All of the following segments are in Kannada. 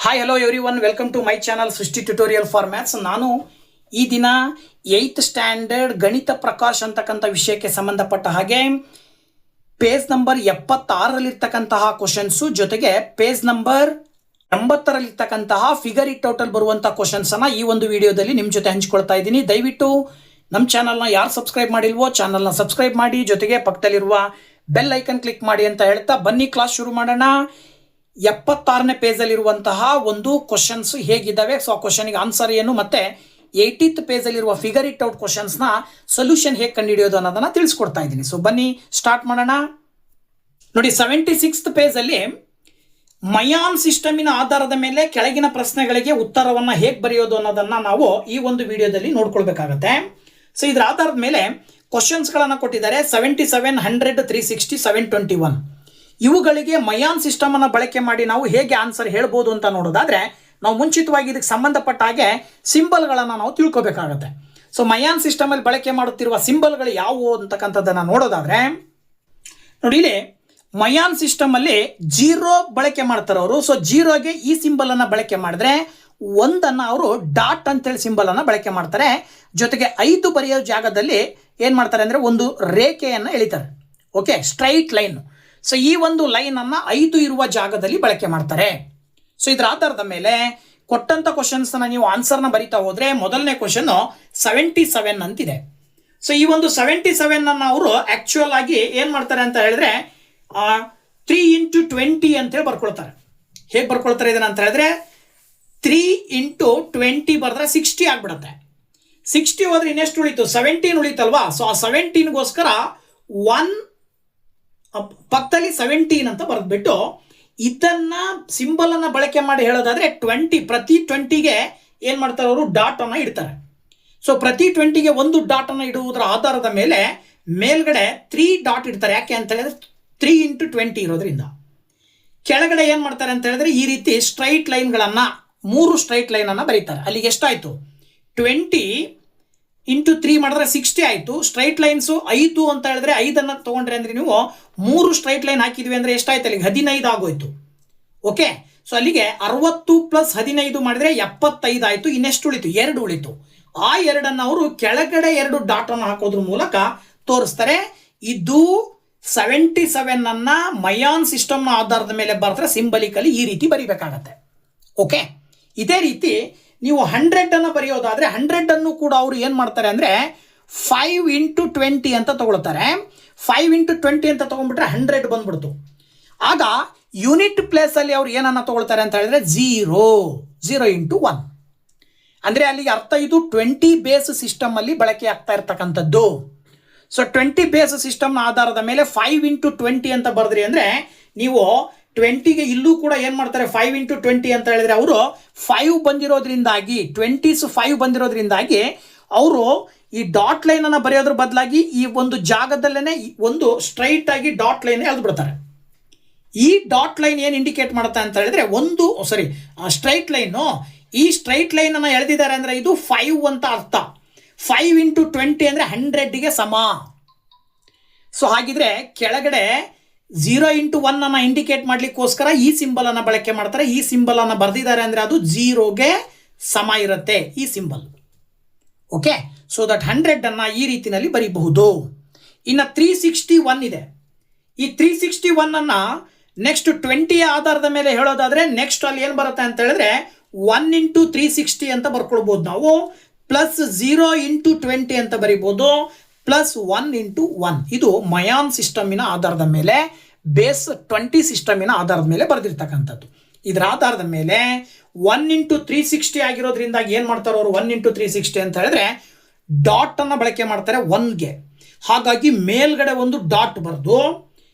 Hi hello everyone, welcome to my channel Srishti tutorial for maths. ನಾನು ಈ ದಿನ 8th ಸ್ಟ್ಯಾಂಡರ್ಡ್ ಗಣಿತ ಪ್ರಕಾಶ್ ಅಂತಕ್ಕಂಥ ವಿಷಯಕ್ಕೆ ಸಂಬಂಧಪಟ್ಟ ಹಾಗೆ ಪೇಜ್ ನಂಬರ್ 76ರಲ್ಲಿರ್ತಕ್ಕಂತಹ ಕ್ವಶನ್ಸು ಜೊತೆಗೆ ಪೇಜ್ ನಂಬರ್ 80ರಲ್ಲಿರ್ತಕ್ಕಂತಹ ಫಿಗರ್ ಇಟ್ ಟೋಟಲ್ ಬರುವಂಥ ಕ್ವಶನ್ಸನ್ನು ಈ ಒಂದು ವಿಡಿಯೋದಲ್ಲಿ ನಿಮ್ಮ ಜೊತೆ ಹಂಚ್ಕೊಳ್ತಾ ಇದ್ದೀನಿ. ದಯವಿಟ್ಟು ನಮ್ಮ ಚಾನಲ್ನ ಯಾರು ಸಬ್ಸ್ಕ್ರೈಬ್ ಮಾಡಿಲ್ವೋ ಚಾನಲ್ನ ಸಬ್ಸ್ಕ್ರೈಬ್ ಮಾಡಿ, ಜೊತೆಗೆ ಪಕ್ಕದಲ್ಲಿರುವ ಬೆಲ್ ಐಕನ್ ಕ್ಲಿಕ್ ಮಾಡಿ ಅಂತ ಹೇಳ್ತಾ ಬನ್ನಿ ಕ್ಲಾಸ್ ಶುರು ಮಾಡೋಣ. 76ನೇ ಪೇಜಲ್ಲಿರುವಂತಹ ಒಂದು ಕ್ವಶನ್ಸ್ ಹೇಗಿದ್ದಾವೆ, ಸೊ ಆ ಕ್ವಶನ್ಗೆ ಆನ್ಸರ್ ಏನು, ಮತ್ತೆ 80th ಪೇಜಲ್ಲಿರುವ ಫಿಗರ್ ಇಟ್ ಔಟ್ ಕ್ವಶನ್ಸ್ನ ಸೊಲ್ಯೂಷನ್ ಹೇಗೆ ಕಂಡುಹಿಡಿಯೋದು ಅನ್ನೋದನ್ನ ತಿಳಿಸ್ಕೊಡ್ತಾ ಇದ್ದೀನಿ. ಸೊ ಬನ್ನಿ ಸ್ಟಾರ್ಟ್ ಮಾಡೋಣ. ನೋಡಿ, 76th ಪೇಜಲ್ಲಿ ಮಯಾನ್ ಸಿಸ್ಟಮಿನ ಆಧಾರದ ಮೇಲೆ ಕೆಳಗಿನ ಪ್ರಶ್ನೆಗಳಿಗೆ ಉತ್ತರವನ್ನು ಹೇಗೆ ಬರೆಯೋದು ಅನ್ನೋದನ್ನ ನಾವು ಈ ಒಂದು ವಿಡಿಯೋದಲ್ಲಿ ನೋಡ್ಕೊಳ್ಬೇಕಾಗತ್ತೆ. ಸೊ ಇದರ ಆಧಾರದ ಮೇಲೆ ಕ್ವಶನ್ಸ್ಗಳನ್ನು ಕೊಟ್ಟಿದ್ದಾರೆ. 77, 100, 360, 721 ಇವುಗಳಿಗೆ ಮಯಾನ್ ಸಿಸ್ಟಮ್ ಅನ್ನು ಬಳಕೆ ಮಾಡಿ ನಾವು ಹೇಗೆ ಆನ್ಸರ್ ಹೇಳ್ಬೋದು ಅಂತ ನೋಡೋದಾದ್ರೆ ನಾವು ಮುಂಚಿತವಾಗಿ ಇದಕ್ಕೆ ಸಂಬಂಧಪಟ್ಟ ಹಾಗೆ ಸಿಂಬಲ್ಗಳನ್ನು ನಾವು ತಿಳ್ಕೊಬೇಕಾಗತ್ತೆ. ಸೊ ಮಯಾನ್ ಸಿಸ್ಟಮ್ ಅಲ್ಲಿ ಬಳಕೆ ಮಾಡುತ್ತಿರುವ ಸಿಂಬಲ್ಗಳು ಯಾವುವು ಅಂತಕ್ಕಂಥದ್ದನ್ನು ನೋಡೋದಾದ್ರೆ ನೋಡಿ, ಇಲ್ಲಿ ಮಯಾನ್ ಸಿಸ್ಟಮ್ ಅಲ್ಲಿ 0 ಬಳಕೆ ಮಾಡ್ತಾರೆ ಅವರು. ಸೊ 0ಗೆ ಈ ಸಿಂಬಲ್ ಅನ್ನ ಬಳಕೆ ಮಾಡಿದ್ರೆ 1ಅನ್ನ ಅವರು ಡಾಟ್ ಅಂತೇಳಿ ಸಿಂಬಲ್ ಅನ್ನ ಬಳಕೆ ಮಾಡ್ತಾರೆ. ಜೊತೆಗೆ 5 ಬರೆಯೋ ಜಾಗದಲ್ಲಿ ಏನ್ ಮಾಡ್ತಾರೆ ಅಂದ್ರೆ ಒಂದು ರೇಖೆಯನ್ನು ಎಳಿತಾರೆ. Okay, straight line. ಸೊ ಈ ಒಂದು ಲೈನ್ ಅನ್ನ 5 ಇರುವ ಜಾಗದಲ್ಲಿ ಬಳಕೆ ಮಾಡ್ತಾರೆ. ಸೊ ಇದರ ಆಧಾರದ ಮೇಲೆ ಕೊಟ್ಟಂತ ಕ್ವಶನ್ಸ್ ನೀವು ಆನ್ಸರ್ನ ಬರಿತಾ ಹೋದ್ರೆ ಮೊದಲನೇ ಕ್ವಶನ್ 77 ಅಂತಿದೆ. ಸೊ ಈ ಒಂದು 77 ಅನ್ನ ಅವರು ಆಕ್ಚುಯಲ್ ಆಗಿ ಏನ್ ಮಾಡ್ತಾರೆ ಅಂತ ಹೇಳಿದ್ರೆ 3 × 20 ಅಂತೇಳಿ ಬರ್ಕೊಳ್ತಾರೆ. ಹೇಗೆ ಬರ್ಕೊಳ್ತಾರೆ ಇದನ್ನ ಅಂತ ಹೇಳಿದ್ರೆ 3 × 20 ಬರೆದ್ರೆ 60 ಆಗ್ಬಿಡುತ್ತೆ. 60 ಹೋದ್ರೆ ಇನ್ನೆಷ್ಟು ಉಳಿತು? 17 ಉಳಿತಲ್ವಾ. ಸೊ ಆ 17ಗೋಸ್ಕರ 1 ಪಕ್ಕದಲ್ಲಿ 17 ಅಂತ ಬರೆದ್ಬಿಟ್ಟು ಇದನ್ನ ಸಿಂಬಲ್ ಅನ್ನ ಬಳಕೆ ಮಾಡಿ ಹೇಳೋದಾದ್ರೆ 20, ಪ್ರತಿ 20ಗೆ ಏನ್ ಮಾಡ್ತಾರೆ ಅವರು ಡಾಟ್ ಅನ್ನ ಇಡ್ತಾರೆ. ಸೊ ಪ್ರತಿ 20ಗೆ ಒಂದು ಡಾಟ್ ಅನ್ನ ಇಡುವುದರ ಆಧಾರದ ಮೇಲೆ ಮೇಲ್ಗಡೆ 3 ಡಾಟ್ ಇಡ್ತಾರೆ. ಯಾಕೆ ಅಂತ ಹೇಳಿದ್ರೆ 3 × 20 ಇರೋದ್ರಿಂದ. ಕೆಳಗಡೆ ಏನ್ ಮಾಡ್ತಾರೆ ಅಂತ ಹೇಳಿದ್ರೆ ಈ ರೀತಿ ಸ್ಟ್ರೈಟ್ ಲೈನ್ಗಳನ್ನ 3 ಸ್ಟ್ರೈಟ್ ಲೈನ್ ಅನ್ನ ಬರೀತಾರೆ. ಅಲ್ಲಿಗೆ ಎಷ್ಟಾಯ್ತು? 20 × 3 ಮಾಡಿದ್ರೆ 60 ಆಯ್ತು. ಸ್ಟ್ರೈಟ್ ಲೈನ್ಸ್ 5 ಅಂತ ಹೇಳಿದ್ರೆ 5ಅನ್ನ ತಗೊಂಡ್ರೆ ಅಂದ್ರೆ ನೀವು 3 ಸ್ಟ್ರೈಟ್ ಲೈನ್ ಹಾಕಿದ್ವಿ ಅಂದ್ರೆ ಎಷ್ಟಾಯ್ತು? ಅಲ್ಲಿಗೆ 15 ಆಗೋಯ್ತು. ಓಕೆ, ಸೊ ಅಲ್ಲಿಗೆ 60 + 15 ಮಾಡಿದ್ರೆ 75 ಆಯ್ತು. ಇನ್ನೆಷ್ಟು ಉಳಿತು? 2 ಉಳಿತು. ಆ 2ಅನ್ನ ಅವರು ಕೆಳಗಡೆ 2 ಡಾಟ್ ಅನ್ನು ಹಾಕೋದ್ರ ಮೂಲಕ ತೋರಿಸ್ತಾರೆ. ಇದು 77 ಅನ್ನ ಮಯಾನ್ ಸಿಸ್ಟಮ್ನ ಆಧಾರದ ಮೇಲೆ ಬರೆದ್ರೆ ಸಿಂಬಲಿಕಲಿ ಈ ರೀತಿ ಬರಿಬೇಕಾಗತ್ತೆ. ಓಕೆ, ಇದೇ ರೀತಿ ನೀವು 100 ಅನ್ನು ಬರೆಯೋದಾದ್ರೆ 100 ಅನ್ನು ಕೂಡ ಅವರು ಏನ್ ಮಾಡ್ತಾರೆ ಅಂದ್ರೆ 5 × 20 ಅಂತ ತಗೊಳ್ತಾರೆ. 5 × 20 ಅಂತ ತಗೊಂಡ್ಬಿಟ್ರೆ 100 ಬಂದ್ಬಿಡ್ತು. ಆಗ ಯೂನಿಟ್ ಪ್ಲೇಸ್ ಅಲ್ಲಿ ಅವ್ರು ಏನನ್ನ ತಗೊಳ್ತಾರೆ ಅಂತ ಹೇಳಿದ್ರೆ 0 × 1 ಅಂದ್ರೆ ಅಲ್ಲಿಗೆ ಅರ್ಥ ಇದು 20 ಬೇಸ್ ಸಿಸ್ಟಮ್ ಅಲ್ಲಿ ಬಳಕೆ ಆಗ್ತಾ ಇರ್ತಕ್ಕಂಥದ್ದು. ಸೊ 20 ಬೇಸ್ ಸಿಸ್ಟಮ್ನ ಆಧಾರದ ಮೇಲೆ 5 × 20 ಅಂತ ಬರೆದ್ರಿ ಅಂದ್ರೆ ನೀವು 20ಗೆ ಇಲ್ಲೂ ಕೂಡ ಏನ್ ಮಾಡ್ತಾರೆ 5 × 20 ಅಂತ ಹೇಳಿದ್ರೆ ಅವರು 5 ಬಂದಿರೋದ್ರಿಂದಾಗಿ 20s 5 ಬಂದಿರೋದ್ರಿಂದಾಗಿ ಅವರು ಈ ಡಾಟ್ ಲೈನ್ ಅನ್ನ ಬರೆಯೋದ್ರ ಬದಲಾಗಿ ಈ ಒಂದು ಜಾಗದಲ್ಲೇನೆ ಒಂದು ಸ್ಟ್ರೈಟ್ ಆಗಿ ಡಾಟ್ ಲೈನ್ ಎಳೆದು ಬಿಡ್ತಾರೆ. ಈ ಡಾಟ್ ಲೈನ್ ಏನ್ ಇಂಡಿಕೇಟ್ ಮಾಡುತ್ತೆ ಅಂತ ಹೇಳಿದ್ರೆ ಸ್ಟ್ರೈಟ್ ಲೈನು. ಈ ಸ್ಟ್ರೈಟ್ ಲೈನ್ ಅನ್ನ ಎಳೆದಿದ್ದಾರೆ ಅಂದ್ರೆ ಇದು 5 ಅಂತ ಅರ್ಥ. 5 × 20 ಅಂದ್ರೆ 100ಗೆ ಸಮ. ಸೊ ಹಾಗಿದ್ರೆ ಕೆಳಗಡೆ 0 × 1 ಅನ್ನ ಇಂಡಿಕೇಟ್ ಮಾಡ್ಲಿಕ್ಕೋಸ್ಕರ ಈ ಸಿಂಬಲ್ ಅನ್ನ ಬಳಕೆ ಮಾಡ್ತಾರೆ. ಈ ಸಿಂಬಲ್ ಅನ್ನ ಬರೆದಿದ್ದಾರೆ ಅಂದ್ರೆ ಅದು 0ಗೆ ಸಮ ಇರುತ್ತೆ ಈ ಸಿಂಬಲ್. ಓಕೆ, ಸೊ ದಟ್ 100 ಅನ್ನ ಈ ರೀತಿನಲ್ಲಿ ಬರೀಬಹುದು. ಇನ್ನು 361 ಇದೆ. ಈ 361 ಅನ್ನ ನೆಕ್ಸ್ಟ್ 20 ಆಧಾರದ ಮೇಲೆ ಹೇಳೋದಾದ್ರೆ ನೆಕ್ಸ್ಟ್ ಅಲ್ಲಿ ಏನ್ ಬರುತ್ತೆ ಅಂತ ಹೇಳಿದ್ರೆ 1 × 360 ಅಂತ ಬರ್ಕೊಳ್ಬಹುದು ನಾವು. +0 × 20 ಅಂತ ಬರೀಬಹುದು. +1 × 1. ಇದು ಮಯಾನ್ ಸಿಸ್ಟಮಿನ ಆಧಾರದ ಮೇಲೆ ಬೇಸ್ 20 ಸಿಸ್ಟಮಿನ ಆಧಾರದ ಮೇಲೆ ಬರೆದಿರ್ತಕ್ಕಂಥದ್ದು. ಇದರ ಆಧಾರದ ಮೇಲೆ 1 × 360 ಆಗಿರೋದ್ರಿಂದ ಏನ್ ಮಾಡ್ತಾರೆ ಅವರು 1 × 360 ಅಂತ ಹೇಳಿದ್ರೆ ಡಾಟ್ ಅನ್ನ ಬಳಕೆ ಮಾಡ್ತಾರೆ 1ಗೆ. ಹಾಗಾಗಿ ಮೇಲ್ಗಡೆ ಒಂದು ಡಾಟ್ ಬರೆದು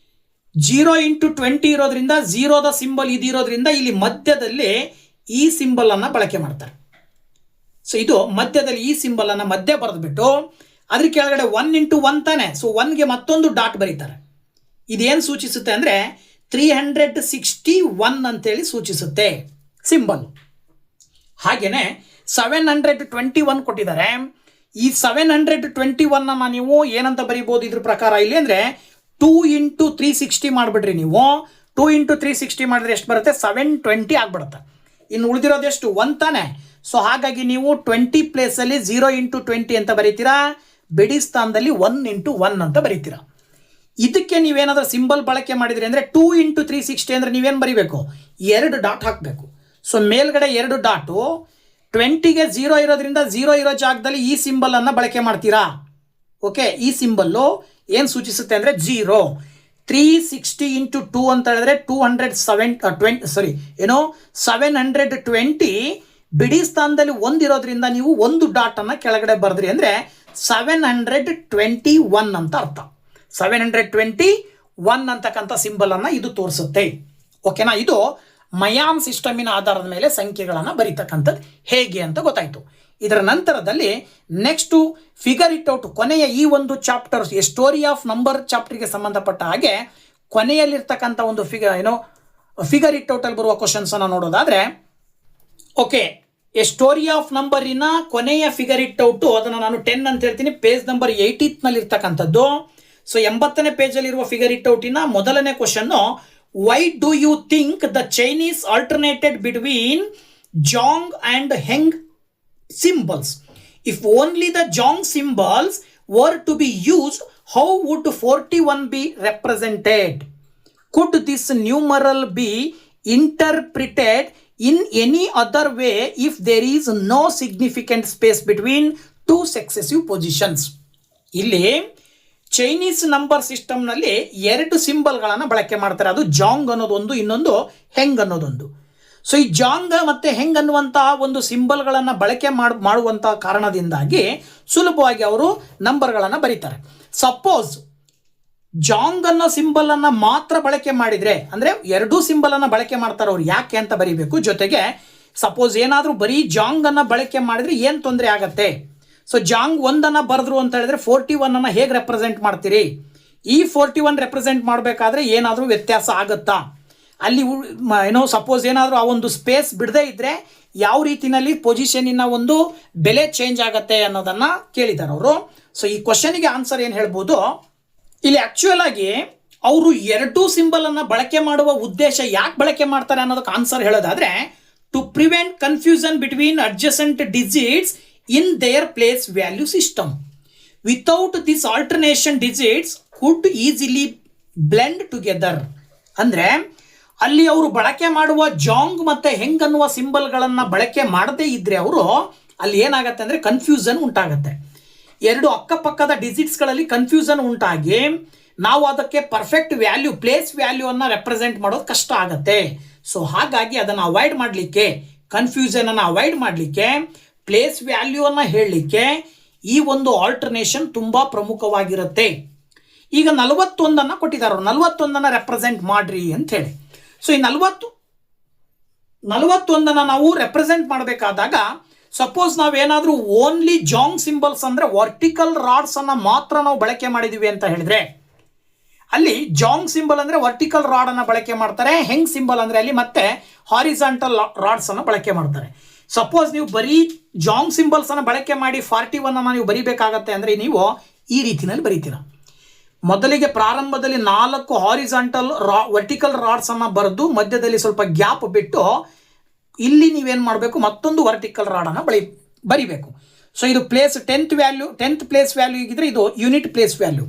0 × 20 ಇರೋದ್ರಿಂದ 0ದ ಸಿಂಬಲ್ ಇದಿರೋದ್ರಿಂದ ಇಲ್ಲಿ ಮಧ್ಯದಲ್ಲಿ ಈ ಸಿಂಬಲ್ ಅನ್ನ ಬಳಕೆ ಮಾಡ್ತಾರೆ. ಸೊ ಇದು ಮಧ್ಯದಲ್ಲಿ ಈ ಸಿಂಬಲ್ ಅನ್ನ ಮಧ್ಯ ಬರೆದ್ಬಿಟ್ಟು ಅದ್ರ ಕೆಳಗಡೆ 1 × 1 ತಾನೆ. ಸೊ 1ಗೆ ಮತ್ತೊಂದು ಡಾಟ್ ಬರೀತಾರೆ. ಇದೇನು ಸೂಚಿಸುತ್ತೆ ಅಂದ್ರೆ 361 ಅಂತೇಳಿ ಸೂಚಿಸುತ್ತೆ ಸಿಂಬಲ್. ಹಾಗೇನೆ 721 ಕೊಟ್ಟಿದ್ದಾರೆ. ಈ 721 ಅನ್ನ ನೀವು ಏನಂತ ಬರೀಬಹುದು ಇದ್ರ ಪ್ರಕಾರ ಇಲ್ಲಿ ಅಂದ್ರೆ 2 × 360 ಮಾಡಿಬಿಡ್ರಿ ನೀವು. 2 × 360 ಮಾಡಿದ್ರೆ ಎಷ್ಟು ಬರುತ್ತೆ? 720 ಆಗ್ಬಿಡುತ್ತೆ. ಇನ್ನು ಉಳಿದಿರೋದೆಷ್ಟು 1 ತಾನೆ. ಸೊ ಹಾಗಾಗಿ ನೀವು 20 ಪ್ಲೇಸಲ್ಲಿ 0 ಇಂಟು 20 ಅಂತ ಬರೀತೀರಾ, ಬಿಡಿ ಸ್ಥಾನದಲ್ಲಿ 1 ಇಂಟು 1 ಅಂತ ಬರೀತೀರಾ. ಇದಕ್ಕೆ ನೀವೇನಾದ್ರೂ ಸಿಂಬಲ್ ಬಳಕೆ ಮಾಡಿದ್ರಿ ಅಂದರೆ 2 ಇಂಟು 360 ಅಂದರೆ ನೀವೇನು ಬರೀಬೇಕು, 2 ಡಾಟ್ ಹಾಕಬೇಕು. ಸೊ ಮೇಲ್ಗಡೆ 2 ಡಾಟು, 20ಗೆ 0 ಇರೋದ್ರಿಂದ 0 ಇರೋ ಜಾಗದಲ್ಲಿ ಈ ಸಿಂಬಲನ್ನು ಬಳಕೆ ಮಾಡ್ತೀರಾ. ಓಕೆ, ಈ ಸಿಂಬಲ್ಲು ಏನು ಸೂಚಿಸುತ್ತೆ ಅಂದರೆ 0. 360 ಇಂಟು 2 ಅಂತ ಹೇಳಿದ್ರೆ 720. ಬಿಡಿ ಸ್ಥಾನದಲ್ಲಿ 1 ಇರೋದ್ರಿಂದ ನೀವು 1 ಡಾಟನ್ನು ಕೆಳಗಡೆ ಬರೆದ್ರಿ ಅಂದರೆ 721 ಅಂತ ಅರ್ಥ. 721 ಅಂತಕ್ಕಂಥ ಸಿಂಬಲನ್ನು ಇದು ತೋರಿಸುತ್ತೆ. ಓಕೆನಾ, ಇದು ಮಯಾಮ್ ಸಿಸ್ಟಮಿನ ಆಧಾರದ ಮೇಲೆ ಸಂಖ್ಯೆಗಳನ್ನು ಬರೀತಕ್ಕಂಥದ್ದು ಹೇಗೆ ಅಂತ ಗೊತ್ತಾಯಿತು. ಇದರ ನಂತರದಲ್ಲಿ ನೆಕ್ಸ್ಟು ಫಿಗರ್ ಇಟ್ ಔಟ್, ಕೊನೆಯ ಈ ಒಂದು ಚಾಪ್ಟರ್ ಸ್ಟೋರಿ ಆಫ್ ನಂಬರ್ ಚಾಪ್ಟರ್ಗೆ ಸಂಬಂಧಪಟ್ಟ ಹಾಗೆ ಕೊನೆಯಲ್ಲಿರ್ತಕ್ಕಂಥ ಒಂದು ಫಿಗರ್ ಇಟ್ ಔಟಲ್ಲಿ ಬರುವ ಕ್ವಶನ್ಸನ್ನು ನೋಡೋದಾದರೆ, ಓಕೆ, ಎ ಸ್ಟೋರಿ ಆಫ್ ನಂಬರಿನ ಕೊನೆಯ ಫಿಗರ್ ಇಟ್ ಔಟು ಅದನ್ನು ನಾನು 10 ಅಂತ ಹೇಳ್ತೀನಿ. ಪೇಜ್ ನಂಬರ್ 80ನಲ್ಲಿ ಇರ್ತಕ್ಕಂಥದ್ದು. ಸೊ 80ನೇ ಪೇಜಲ್ಲಿರುವ ಫಿಗರ್ ಇಟ್ ಔಟಿನ ಮೊದಲನೇ ಕ್ವಶನ್ನು, why do you think the Chinese alternated between Zhang and Heng symbols? If only the Jong symbols were to be used, how would 41 be represented? Could this numeral be interpreted in any other way if there is no significant space between two successive positions? ಇಲ್ಲಿ ಚೈನೀಸ್ ನಂಬರ್ ಸಿಸ್ಟಮ್ನಲ್ಲಿ 2 ಸಿಂಬಲ್ಗಳನ್ನು ಬಳಕೆ ಮಾಡ್ತಾರೆ. ಅದು ಜಾಂಗ್ ಅನ್ನೋದೊಂದು, ಇನ್ನೊಂದು ಹೆಂಗ್ ಅನ್ನೋದೊಂದು. ಸೊ ಈ ಜಾಂಗ್ ಮತ್ತು ಹೆಂಗ್ ಅನ್ನುವಂತಹ ಒಂದು ಸಿಂಬಲ್ಗಳನ್ನು ಬಳಕೆ ಮಾಡುವಂತಹ ಕಾರಣದಿಂದಾಗಿ ಸುಲಭವಾಗಿ ಅವರು ನಂಬರ್ಗಳನ್ನು ಬರೀತಾರೆ. ಸಪೋಸ್ ಜಾಂಗ್ ಅನ್ನೋ ಸಿಂಬಲನ್ನು ಮಾತ್ರ ಬಳಕೆ ಮಾಡಿದರೆ, ಅಂದರೆ 2 ಸಿಂಬಲನ್ನು ಬಳಕೆ ಮಾಡ್ತಾರೆ ಅವ್ರು, ಯಾಕೆ ಅಂತ ಬರೀಬೇಕು. ಜೊತೆಗೆ ಸಪೋಸ್ ಏನಾದರೂ ಬರೀ ಜಾಂಗ್ ಅನ್ನು ಬಳಕೆ ಮಾಡಿದರೆ ಏನು ತೊಂದರೆ ಆಗತ್ತೆ. ಸೊ ಜಾಂಗ್ 1 ಬರೆದ್ರು ಅಂತ ಹೇಳಿದ್ರೆ 41 ಹೇಗೆ ರೆಪ್ರೆಸೆಂಟ್ ಮಾಡ್ತೀರಿ? ಈ 41 ರೆಪ್ರೆಸೆಂಟ್ ಮಾಡಬೇಕಾದ್ರೆ ಏನಾದರೂ ವ್ಯತ್ಯಾಸ ಆಗುತ್ತಾ? ಅಲ್ಲಿ ಸಪೋಸ್ ಏನಾದರೂ ಆ ಒಂದು ಸ್ಪೇಸ್ ಬಿಡದೇ ಇದ್ದರೆ ಯಾವ ರೀತಿಯಲ್ಲಿ ಪೊಸಿಷನಿನ ಒಂದು ಬೆಲೆ ಚೇಂಜ್ ಆಗುತ್ತೆ ಅನ್ನೋದನ್ನು ಕೇಳಿದ್ದಾರೆ ಅವರು. ಸೊ ಈ ಕ್ವಶನಿಗೆ ಆನ್ಸರ್ ಏನು ಹೇಳ್ಬೋದು, ಇಲ್ಲಿ ಆ್ಯಕ್ಚುಯಲ್ ಆಗಿ ಅವರು 2 ಸಿಂಬಲನ್ನು ಬಳಕೆ ಮಾಡುವ ಉದ್ದೇಶ ಯಾಕೆ ಬಳಕೆ ಮಾಡ್ತಾರೆ ಅನ್ನೋದಕ್ಕೆ ಆನ್ಸರ್ ಹೇಳೋದಾದರೆ, to prevent confusion between adjacent digits in their place value system. Without this alternation digits could easily blend together. ಅಂದರೆ ಅಲ್ಲಿ ಅವರು ಬಳಕೆ ಮಾಡುವ ಜಾಂಗ್ ಮತ್ತು ಹೆಂಗ್ ಅನ್ನುವ ಸಿಂಬಲ್ಗಳನ್ನು ಬಳಕೆ ಮಾಡದೇ ಇದ್ದರೆ ಅವರು ಅಲ್ಲಿ ಏನಾಗುತ್ತೆ ಅಂದರೆ ಕನ್ಫ್ಯೂಷನ್ ಉಂಟಾಗುತ್ತೆ. 2 ಅಕ್ಕಪಕ್ಕದ ಡಿಜಿಟ್ಸ್ಗಳಲ್ಲಿ ಕನ್ಫ್ಯೂಷನ್ ಉಂಟಾಗಿ ನಾವು ಅದಕ್ಕೆ ಪರ್ಫೆಕ್ಟ್ ವ್ಯಾಲ್ಯೂ, ಪ್ಲೇಸ್ ವ್ಯಾಲ್ಯೂವನ್ನು ರೆಪ್ರೆಸೆಂಟ್ ಮಾಡೋದು ಕಷ್ಟ ಆಗುತ್ತೆ. ಸೊ ಹಾಗಾಗಿ ಅದನ್ನು ಅವಾಯ್ಡ್ ಮಾಡಲಿಕ್ಕೆ, ಕನ್ಫ್ಯೂಷನನ್ನು ಅವಾಯ್ಡ್ ಮಾಡಲಿಕ್ಕೆ, ಪ್ಲೇಸ್ ವ್ಯಾಲ್ಯೂವನ್ನು ಹೇಳಲಿಕ್ಕೆ ಈ ಒಂದು ಆಲ್ಟರ್ನೇಷನ್ ತುಂಬ ಪ್ರಮುಖವಾಗಿರುತ್ತೆ. ಈಗ 41 ಕೊಟ್ಟಿದ್ದಾರೆ, 41 ರೆಪ್ರೆಸೆಂಟ್ ಮಾಡ್ರಿ ಅಂತ ಹೇಳಿ. ಸೊ ಈ 41 ನಾವು ರೆಪ್ರೆಸೆಂಟ್ ಮಾಡಬೇಕಾದಾಗ ಸಪೋಸ್ ನಾವೇನಾದರೂ ಓನ್ಲಿ ಜಾಂಗ್ ಸಿಂಬಲ್ಸ್ ಅಂದರೆ ವರ್ಟಿಕಲ್ ರಾಡ್ಸನ್ನು ಮಾತ್ರ ನಾವು ಬಳಕೆ ಮಾಡಿದ್ದೀವಿ ಅಂತ ಹೇಳಿದ್ರೆ, ಅಲ್ಲಿ ಜಾಂಗ್ ಸಿಂಬಲ್ ಅಂದರೆ ವರ್ಟಿಕಲ್ ರಾಡನ್ನು ಬಳಕೆ ಮಾಡ್ತಾರೆ. ಹೆಂಗ್ ಸಿಂಬಲ್ ಅಂದರೆ ಅಲ್ಲಿ ಮತ್ತೆ ಹಾರಿಜಾಂಟಲ್ ರಾಡ್ಸನ್ನು ಬಳಕೆ ಮಾಡ್ತಾರೆ. ಸಪೋಸ್ ನೀವು ಬರೀ ಜಾಂಗ್ ಸಿಂಬಲ್ಸನ್ನು ಬಳಕೆ ಮಾಡಿ 41 ನೀವು ಬರೀಬೇಕಾಗತ್ತೆ ಅಂದರೆ ನೀವು ಈ ರೀತಿಯಲ್ಲಿ ಬರೀತೀರ. ಮೊದಲಿಗೆ ಪ್ರಾರಂಭದಲ್ಲಿ 4 ಹಾರಿಜಾಂಟಲ್ ವರ್ಟಿಕಲ್ ರಾಡ್ಸನ್ನು ಬರೆದು ಮಧ್ಯದಲ್ಲಿ ಸ್ವಲ್ಪ ಗ್ಯಾಪ್ ಬಿಟ್ಟು ಇಲ್ಲಿ ನೀವೇನು ಮಾಡಬೇಕು, ಮತ್ತೊಂದು ವರ್ಟಿಕಲ್ ರಾಡನ್ನು ಬರಿಬೇಕು. ಸೊ ಇದು ಪ್ಲೇಸ್ 10th ಪ್ಲೇಸ್ ವ್ಯಾಲ್ಯೂ ಇದ್ದರೆ ಇದು ಯೂನಿಟ್ ಪ್ಲೇಸ್ ವ್ಯಾಲ್ಯೂ.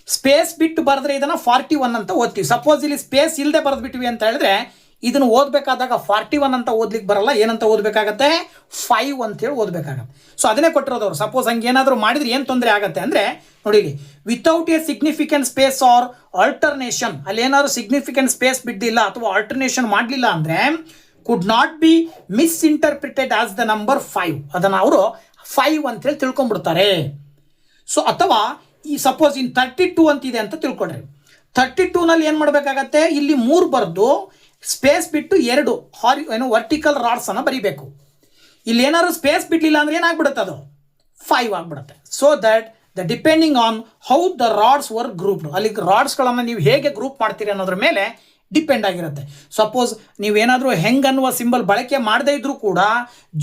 ಸ್ಪೇಸ್ ಬಿಟ್ಟು ಬರೆದ್ರೆ ಇದನ್ನು 41 ಅಂತ ಓದ್ತೀವಿ. ಸಪೋಸ್ ಇಲ್ಲಿ ಸ್ಪೇಸ್ ಇಲ್ಲದೆ ಬರೆದ್ಬಿಟ್ವಿ ಅಂತ ಹೇಳಿದ್ರೆ ಇದನ್ನು ಓದಬೇಕಾದಾಗ 41 ಅಂತ ಓದ್ಲಿಕ್ಕೆ ಬರಲ್ಲ, ಏನಂತ ಓದಬೇಕಾಗತ್ತೆ, 5 ಅಂತೇಳಿ ಓದಬೇಕಾಗತ್ತೆ. ಸೊ ಅದನ್ನೇ ಕೊಟ್ಟಿರೋದವ್ರು. ಸಪೋಸ್ ಹಂಗೆ ಏನಾದರೂ ಮಾಡಿದ್ರೆ ಏನು ತೊಂದರೆ ಆಗುತ್ತೆ ಅಂದರೆ ನೋಡಿ, without a significant space or alternation, ಅಲ್ಲಿ ಏನಾದರೂ ಸಿಗ್ನಿಫಿಕೆಂಟ್ ಸ್ಪೇಸ್ ಬಿದ್ದಿಲ್ಲ ಅಥವಾ ಆಲ್ಟರ್ನೇಷನ್ ಮಾಡಲಿಲ್ಲ ಅಂದರೆ could not be misinterpreted as the number 5, ಅದನ್ನು ಅವರು 5 ಅಂತೇಳಿ ತಿಳ್ಕೊಂಡ್ಬಿಡ್ತಾರೆ. ಸೊ ಅಥವಾ ಈ ಸಪೋಸ್ ಇನ್ 32 ಅಂತಿದೆ ಅಂತ ತಿಳ್ಕೊಳ್ರಿ. 32ನಲ್ಲಿ ಏನು ಮಾಡಬೇಕಾಗತ್ತೆ, ಇಲ್ಲಿ 3 ಬರೆದು ಸ್ಪೇಸ್ ಬಿಟ್ಟು 2 ವರ್ಟಿಕಲ್ ರಾಡ್ಸನ್ನು ಬರೀಬೇಕು. ಇಲ್ಲಿ ಏನಾದ್ರು ಸ್ಪೇಸ್ ಬಿಡಲಿಲ್ಲ ಅಂದರೆ ಏನಾಗ್ಬಿಡುತ್ತೆ, ಅದು 5 ಆಗಿಬಿಡುತ್ತೆ. So that the depending on how the rods var grouped, ಅಲ್ಲಿ ರಾಡ್ಸ್ಗಳನ್ನು ನೀವು ಹೇಗೆ ಗ್ರೂಪ್ ಮಾಡ್ತೀರಿ ಅನ್ನೋದ್ರ ಮೇಲೆ ಡಿಪೆಂಡ್ ಆಗಿರುತ್ತೆ. ಸಪೋಸ್ ನೀವೇನಾದರೂ ಹೆಂಗ್ ಅನ್ನುವ ಸಿಂಬಲ್ ಬಳಕೆ ಮಾಡದೇ ಇದ್ರೂ ಕೂಡ,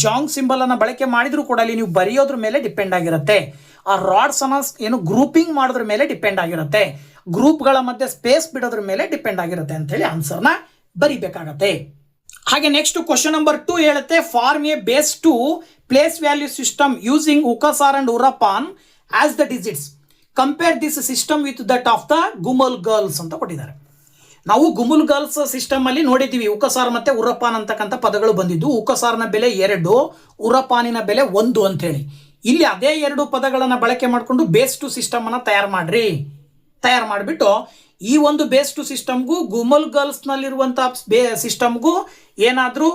ಜಾಂಗ್ ಸಿಂಬಲನ್ನು ಬಳಕೆ ಮಾಡಿದರೂ ಕೂಡ ಅಲ್ಲಿ ನೀವು ಬರೆಯೋದ್ರ ಮೇಲೆ ಡಿಪೆಂಡ್ ಆಗಿರುತ್ತೆ. ಆ ರಾಡ್ಸನ್ನು ಗ್ರೂಪಿಂಗ್ ಮಾಡೋದ್ರ ಮೇಲೆ ಡಿಪೆಂಡ್ ಆಗಿರುತ್ತೆ. ಗ್ರೂಪ್ಗಳ ಮಧ್ಯೆ ಸ್ಪೇಸ್ ಬಿಡೋದ್ರ ಮೇಲೆ ಡಿಪೆಂಡ್ ಆಗಿರುತ್ತೆ ಅಂಥೇಳಿ ಆನ್ಸರ್ನ ಬರಿಬೇಕಾಗತ್ತೆ. ಹಾಗೆ ನೆಕ್ಸ್ಟ್ ಕ್ವಶನ್ ನಂಬರ್ 2 ಹೇಳುತ್ತೆ, form a base two place value system using ukasar and urapon as the digits, compare this system with that of the Gumulgals ಅಂತ ಕೊಟ್ಟಿದ್ದಾರೆ. ನಾವು ಗುಮುಲ್ ಗರ್ಲ್ಸ್ ಸಿಸ್ಟಮ್ ಅಲ್ಲಿ ನೋಡಿದ್ದೀವಿ, ಉಕಸಾರ್ ಮತ್ತೆ ಉರಪಾನ್ ಅಂತಕ್ಕಂಥ ಪದಗಳು ಬಂದಿದ್ದು. ಉಕಸಾರ್ನ ಬೆಲೆ 2, ಉರಪಾನಿನ ಬೆಲೆ 1 ಅಂತ ಹೇಳಿ. ಇಲ್ಲಿ ಅದೇ 2 ಪದಗಳನ್ನು ಬಳಕೆ ಮಾಡಿಕೊಂಡು ಬೇಸ್ ಟು ಸಿಸ್ಟಮ್ ಅನ್ನ ತಯಾರು ಮಾಡಿಬಿಟ್ಟು ಈ ಒಂದು ಬೇಸ್ ಟು ಸಿಸ್ಟಮ್ಗೂ ಗುಮಲ್ ಗರ್ಲ್ಸ್ ನಲ್ಲಿರುವಂತಹ ಸಿಸ್ಟಮ್ಗೂ ಏನಾದರೂ